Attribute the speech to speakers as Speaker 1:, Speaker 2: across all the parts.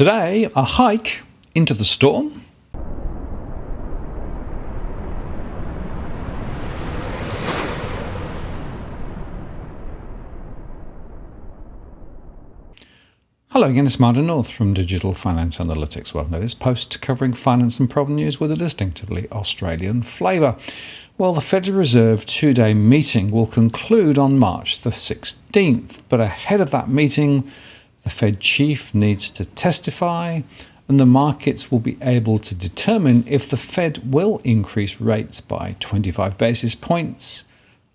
Speaker 1: Today, a hike into the storm. Hello again, it's Martin North from Digital Finance Analytics. Welcome to this post covering finance and problem news with a distinctively Australian flavour. Well, the Federal Reserve two-day meeting will conclude on March the 16th, but ahead of that meeting, the Fed chief needs to testify, and the markets will be able to determine if the Fed will increase rates by 25 basis points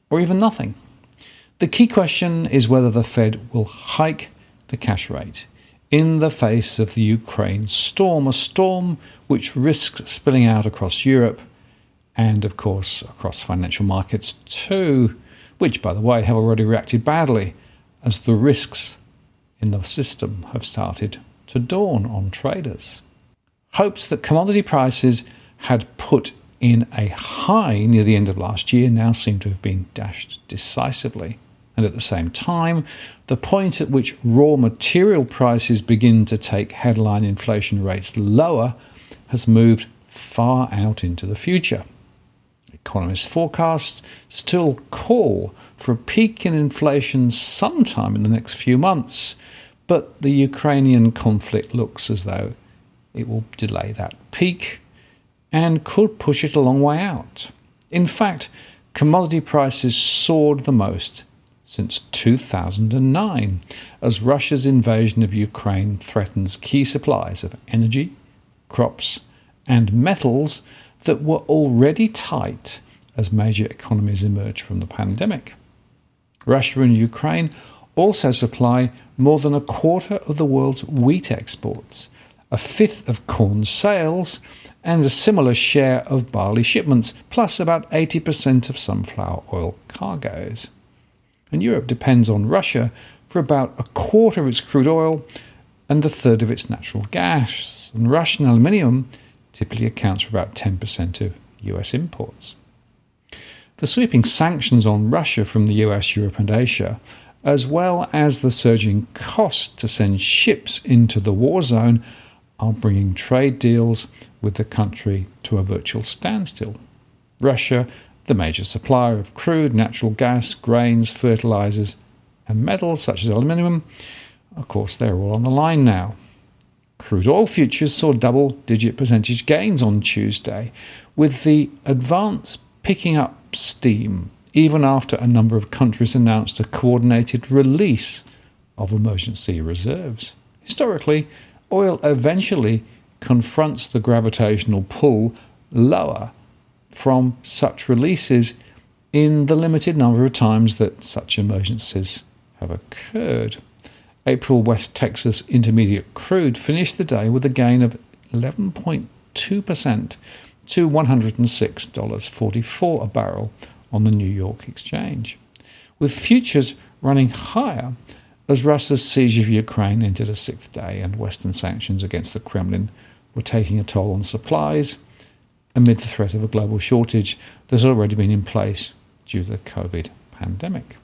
Speaker 1: or even nothing. The key question is whether the Fed will hike the cash rate in the face of the Ukraine storm, a storm which risks spilling out across Europe and, of course, across financial markets too, which, by the way, have already reacted badly as the risks in the system have started to dawn on traders. Hopes that commodity prices had put in a high near the end of last year now seem to have been dashed decisively. And at the same time, the point at which raw material prices begin to take headline inflation rates lower has moved far out into the future. Economists' forecasts still call for a peak in inflation sometime in the next few months, but the Ukrainian conflict looks as though it will delay that peak and could push it a long way out. In fact, commodity prices soared the most since 2009, as Russia's invasion of Ukraine threatens key supplies of energy, crops, and metals that were already tight as major economies emerge from the pandemic. Russia and Ukraine also supply more than a quarter of the world's wheat exports, a fifth of corn sales, and a similar share of barley shipments, plus about 80% of sunflower oil cargoes. And Europe depends on Russia for about a quarter of its crude oil and a third of its natural gas. And Russian aluminium typically accounts for about 10% of US imports. The sweeping sanctions on Russia from the US, Europe and Asia, as well as the surging cost to send ships into the war zone, are bringing trade deals with the country to a virtual standstill. Russia, the major supplier of crude, natural gas, grains, fertilizers, and metals such as aluminium, of course, they're all on the line now. Crude oil futures saw double-digit percentage gains on Tuesday, with the advance picking up steam even after a number of countries announced a coordinated release of emergency reserves. Historically, oil eventually confronts the gravitational pull lower from such releases in the limited number of times that such emergencies have occurred. April West Texas Intermediate crude finished the day with a gain of 11.2% to $106.44 a barrel on the New York Exchange, with futures running higher as Russia's siege of Ukraine entered a sixth day and Western sanctions against the Kremlin were taking a toll on supplies amid the threat of a global shortage that's already been in place due to the COVID pandemic.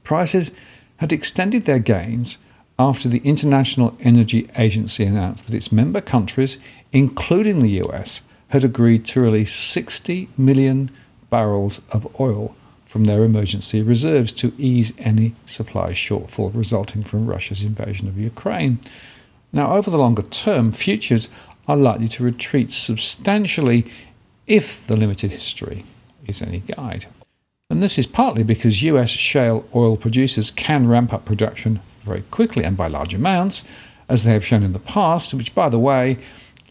Speaker 1: Prices had extended their gains after the International Energy Agency announced that its member countries, including the US, had agreed to release 60 million barrels of oil from their emergency reserves to ease any supply shortfall resulting from Russia's invasion of Ukraine. Now, over the longer term, futures are likely to retreat substantially if the limited history is any guide. And this is partly because US shale oil producers can ramp up production very quickly and by large amounts, as they have shown in the past, which, by the way,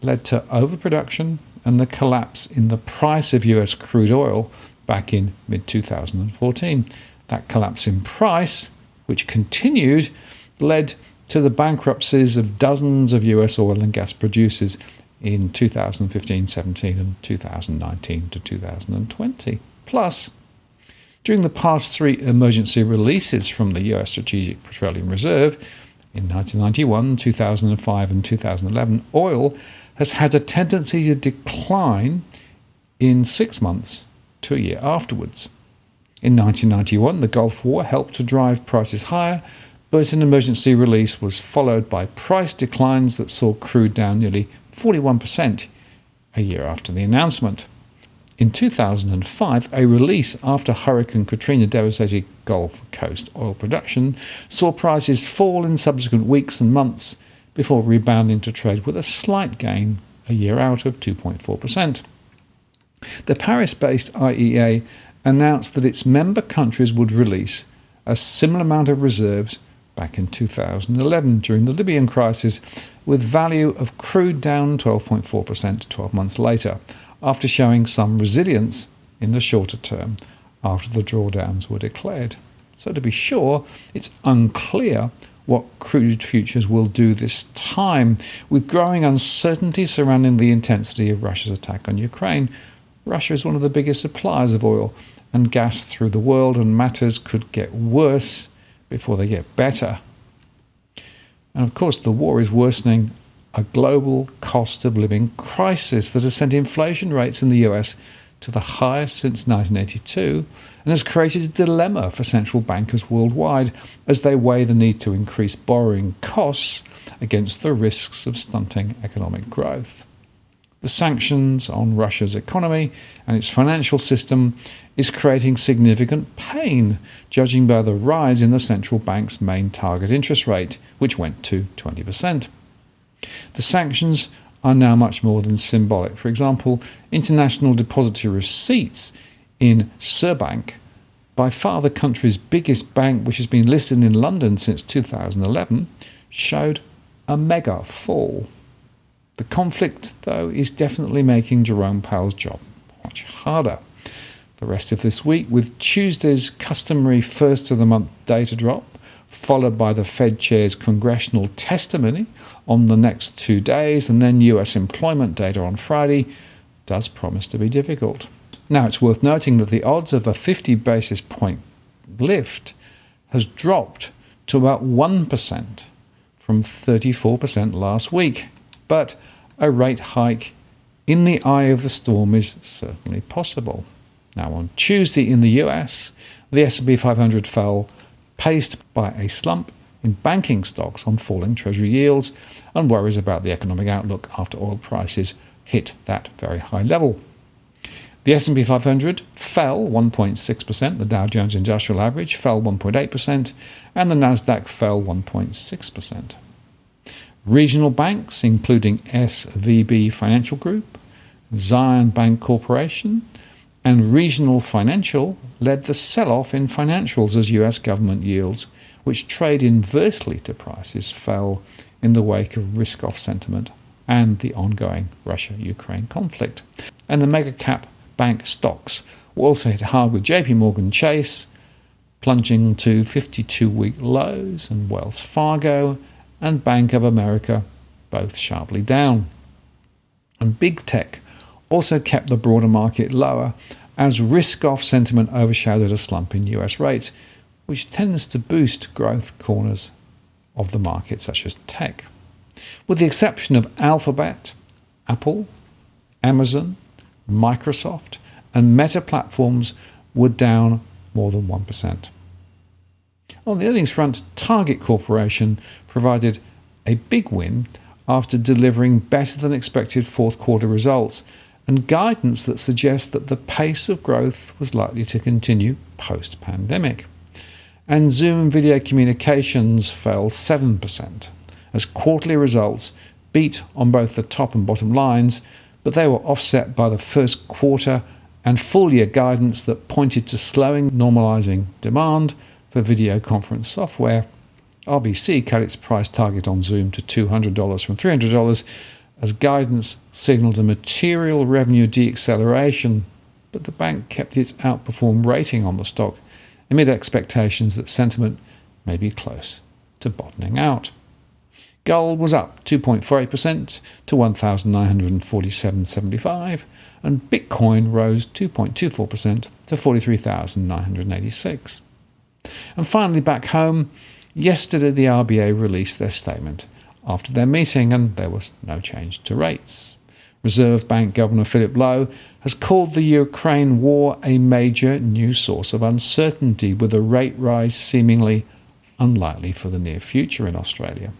Speaker 1: led to overproduction and the collapse in the price of US crude oil back in mid-2014. That collapse in price, which continued, led to the bankruptcies of dozens of US oil and gas producers in 2015-17 and 2019 to 2020. Plus, during the past three emergency releases from the US Strategic Petroleum Reserve in 1991, 2005 and 2011, oil has had a tendency to decline in 6 months to a year afterwards. In 1991, the Gulf War helped to drive prices higher, but an emergency release was followed by price declines that saw crude down nearly 41% a year after the announcement. In 2005, a release after Hurricane Katrina devastated Gulf Coast oil production saw prices fall in subsequent weeks and months before rebounding to trade with a slight gain a year out of 2.4%. The Paris-based IEA announced that its member countries would release a similar amount of reserves back in 2011 during the Libyan crisis, with value of crude down 12.4% 12 months later, after showing some resilience in the shorter term after the drawdowns were declared. So to be sure, it's unclear what crude futures will do this time. With growing uncertainty surrounding the intensity of Russia's attack on Ukraine, Russia is one of the biggest suppliers of oil and gas through the world, and matters could get worse before they get better. And of course, the war is worsening a global cost of living crisis that has sent inflation rates in the US to the highest since 1982 and has created a dilemma for central bankers worldwide as they weigh the need to increase borrowing costs against the risks of stunting economic growth. The sanctions on Russia's economy and its financial system is creating significant pain, judging by the rise in the central bank's main target interest rate, which went to 20%. The sanctions are now much more than symbolic. For example, international depository receipts in Sberbank, by far the country's biggest bank, which has been listed in London since 2011, showed a mega fall. The conflict, though, is definitely making Jerome Powell's job much harder. The rest of this week, with Tuesday's customary first-of-the-month data drop, followed by the Fed chair's congressional testimony on the next 2 days, and then US employment data on Friday, does promise to be difficult. Now, it's worth noting that the odds of a 50 basis point lift has dropped to about 1% from 34% last week. But a rate hike in the eye of the storm is certainly possible. Now, on Tuesday in the US, the S&P 500 fell, paced by a slump in banking stocks on falling Treasury yields and worries about the economic outlook after oil prices hit that very high level. The S&P 500 fell 1.6%, the Dow Jones Industrial Average fell 1.8%, and the Nasdaq fell 1.6%. Regional banks, including SVB Financial Group, Zion Bank Corporation, and Regional Financial, led the sell-off in financials as US government yields, which trade inversely to prices, fell in the wake of risk-off sentiment and the ongoing Russia-Ukraine conflict. And the mega-cap bank stocks were also hit hard, with JP Morgan Chase plunging to 52-week lows, and Wells Fargo and Bank of America both sharply down. And big tech also kept the broader market lower as risk-off sentiment overshadowed a slump in US rates, which tends to boost growth corners of the market, such as tech. With the exception of Alphabet, Apple, Amazon, Microsoft, and Meta platforms were down more than 1%. On the earnings front, Target Corporation provided a big win after delivering better than expected fourth quarter results and guidance that suggests that the pace of growth was likely to continue post-pandemic. And Zoom Video Communications fell 7% as quarterly results beat on both the top and bottom lines, but they were offset by the first quarter and full year guidance that pointed to slowing, normalizing demand for video conference software. RBC cut its price target on Zoom to $200 from $300 as guidance signaled a material revenue deacceleration, but the bank kept its outperform rating on the stock amid expectations that sentiment may be close to bottoming out. Gold was up 2.48% to $1,947.75, and Bitcoin rose 2.24% to $43,986. And finally, back home, yesterday the RBA released their statement after their meeting, and there was no change to rates. Reserve Bank Governor Philip Lowe has called the Ukraine war a major new source of uncertainty, with a rate rise seemingly unlikely for the near future in Australia.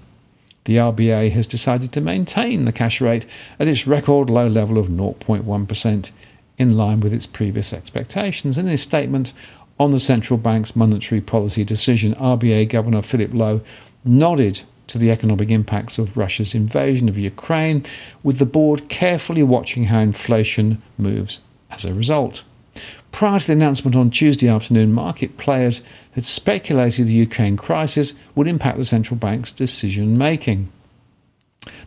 Speaker 1: The RBA has decided to maintain the cash rate at its record low level of 0.1%, in line with its previous expectations. In his statement on the central bank's monetary policy decision, RBA Governor Philip Lowe nodded to the economic impacts of Russia's invasion of Ukraine, with the board carefully watching how inflation moves as a result. Prior to the announcement on Tuesday afternoon, market players had speculated the Ukraine crisis would impact the central bank's decision-making.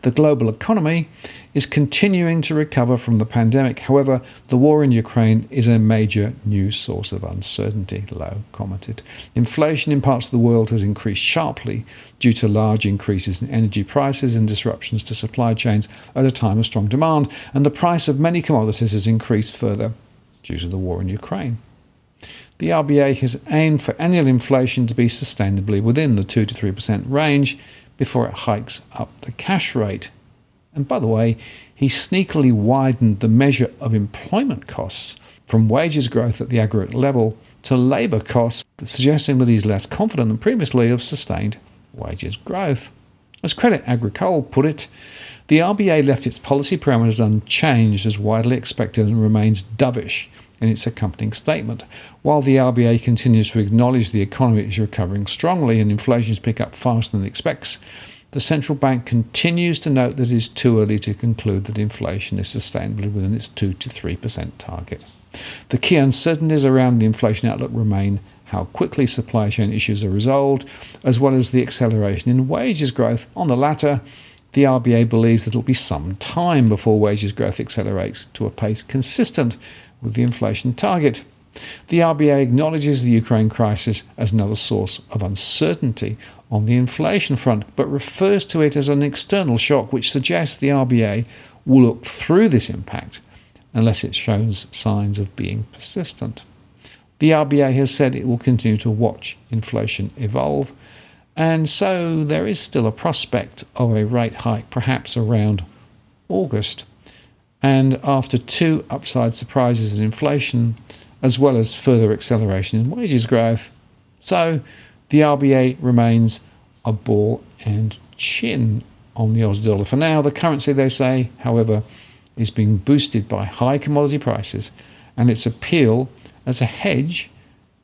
Speaker 1: The global economy is continuing to recover from the pandemic. However, the war in Ukraine is a major new source of uncertainty, Lowe commented. Inflation in parts of the world has increased sharply due to large increases in energy prices and disruptions to supply chains at a time of strong demand, and the price of many commodities has increased further due to the war in Ukraine. The RBA has aimed for annual inflation to be sustainably within the 2 to 3% range before it hikes up the cash rate. And by the way, he sneakily widened the measure of employment costs from wages growth at the aggregate level to labour costs, suggesting that he's less confident than previously of sustained wages growth. As Credit Agricole put it, the RBA left its policy parameters unchanged as widely expected and remains dovish in its accompanying statement. While the RBA continues to acknowledge the economy is recovering strongly and inflation is picking up faster than it expects, the central bank continues to note that it is too early to conclude that inflation is sustainably within its 2 to 3% target. The key uncertainties around the inflation outlook remain how quickly supply chain issues are resolved, as well as the acceleration in wages growth. On the latter, the RBA believes that it will be some time before wages growth accelerates to a pace consistent with the inflation target. The RBA acknowledges the Ukraine crisis as another source of uncertainty on the inflation front, but refers to it as an external shock, which suggests the RBA will look through this impact unless it shows signs of being persistent. The RBA has said it will continue to watch inflation evolve, and so there is still a prospect of a rate hike perhaps around August. And after two upside surprises in inflation, as well as further acceleration in wages growth, so the RBA remains a ball and chin on the Aussie dollar. For now, the currency, they say, however, is being boosted by high commodity prices and its appeal as a hedge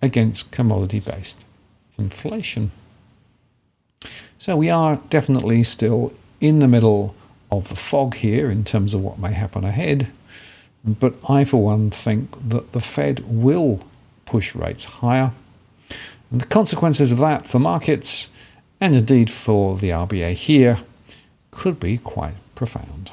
Speaker 1: against commodity-based inflation. So we are definitely still in the middle of the fog here in terms of what may happen ahead. But I, for one, think that the Fed will push rates higher. And the consequences of that for markets, and indeed for the RBA here, could be quite profound.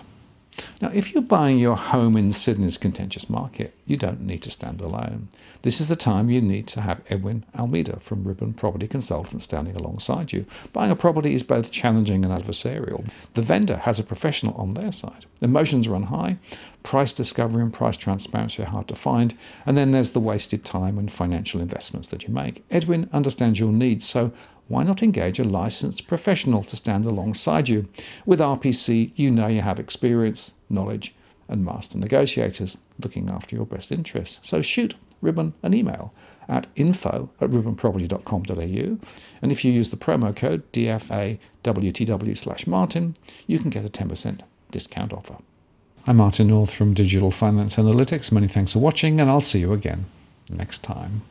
Speaker 1: Now, if you're buying your home in Sydney's contentious market, you don't need to stand alone. This is the time you need to have Edwin Almeida from Ribbon Property Consultants standing alongside you. Buying a property is both challenging and adversarial. The vendor has a professional on their side. Emotions run high, price discovery and price transparency are hard to find, and then there's the wasted time and financial investments that you make. Edwin understands your needs, so why not engage a licensed professional to stand alongside you? With RPC, you know you have experience, knowledge, and master negotiators looking after your best interests. So shoot Ribbon an email at info@ribbonproperty.com.au, and if you use the promo code DFAWTW/Martin, you can get a 10% discount offer. I'm Martin North from Digital Finance Analytics. Many thanks for watching, and I'll see you again next time.